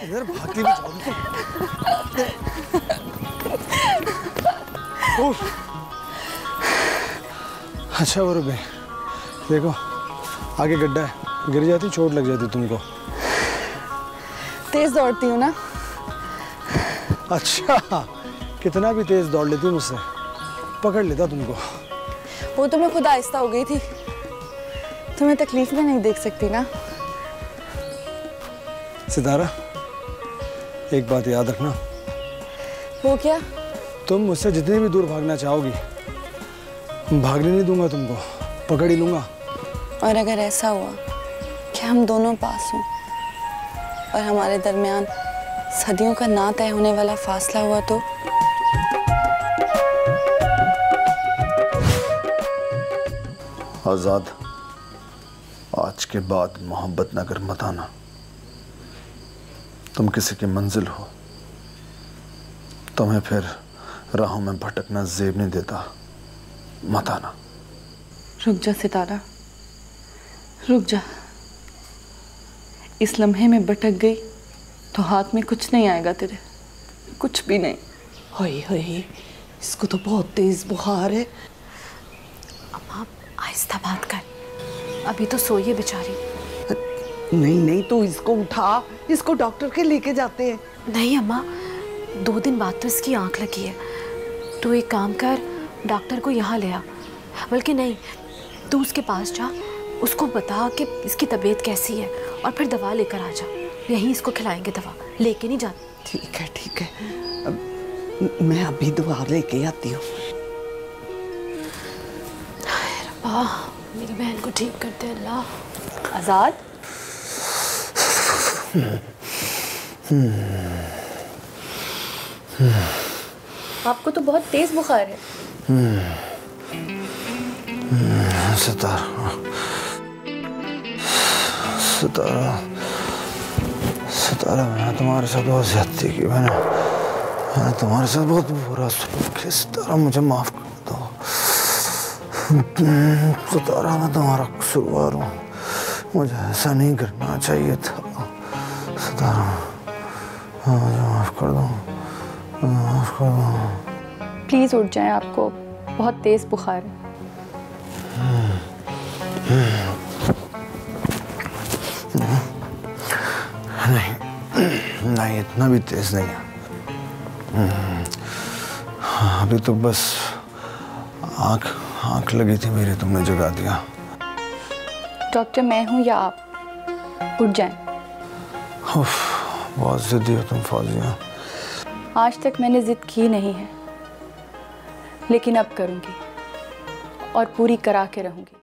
इधर भाग के भी जाओ तुम। अच्छा वो रुपये देखो, आगे गड्ढा है, गिर जाती चोट लग जाती तुमको। तेज दौड़ती हूँ ना। अच्छा, कितना भी तेज दौड़ लेती मुझसे, पकड़ लेता तुमको। वो तो मैं खुद आहिस्ता हो गई थी, तुम्हें तकलीफ में नहीं देख सकती ना। सितारा, एक बात याद रखना। वो क्या? तुम मुझसे जितनी भी दूर भागना चाहोगी, भागने नहीं दूंगा तुमको, पकड़ ही लूंगा। और अगर ऐसा हुआ कि हम दोनों पास हों और हमारे दरमियान सदियों का ना तय होने वाला फासला हुआ तो? आजाद, आज के बाद मोहब्बत न कर, मत आना। तुम किसी की मंजिल हो, तुम्हें फिर राहों में भटकना जेब नहीं देता, मत आना। रुक जा सितारा, रुक जा। इस लम्हे में भटक गई तो हाथ में कुछ नहीं आएगा तेरे, कुछ भी नहीं। होए होए, इसको तो बहुत तेज बुखार है। अम्मा आहिस्ता बात कर, अभी तो सोई है बेचारी। नहीं नहीं, तू इसको उठा, इसको डॉक्टर के लेके जाते हैं। नहीं अम्मा, 2 दिन बाद तो इसकी आंख लगी है। तू एक काम कर, डॉक्टर को यहाँ ले आ। बल्कि नहीं, तू उसके पास जा, उसको बता कि इसकी तबीयत कैसी है और फिर दवा लेकर आ जा। यहीं इसको खिलाएंगे दवा, लेके नहीं जा। ठीक है ठीक है, अब मैं अभी दवा लेके आती हूँ। रब्बा, मेरी बहन को ठीक कर दे अल्लाह। आजाद, आपको तो बहुत तेज बुखार है। सितारा, सितारा, सितारा, मैंने तुम्हारे साथ बहुत ज्यादती की। मैंने तुम्हारे साथ बहुत बुरा सलूक किया। सितारा, मुझे माफ कर दो। सितारा, मैं तुम्हारा कसूरवार हूँ, मुझे ऐसा नहीं करना चाहिए था। सितारा, मुझे माफ कर दो, माफ कर दो। प्लीज उठ जाएं, आपको बहुत तेज बुखार है। नहीं नहीं, इतना भी तेज नहीं है। अभी तो बस आंख लगी थी मेरी, तुमने जगा दिया। डॉक्टर मैं हूँ या आप? उठ जाएं। बहुत जिद्दी हो तुम फौजिया। आज तक मैंने जिद की नहीं है, लेकिन अब करूँगी और पूरी करा के रहूँगी।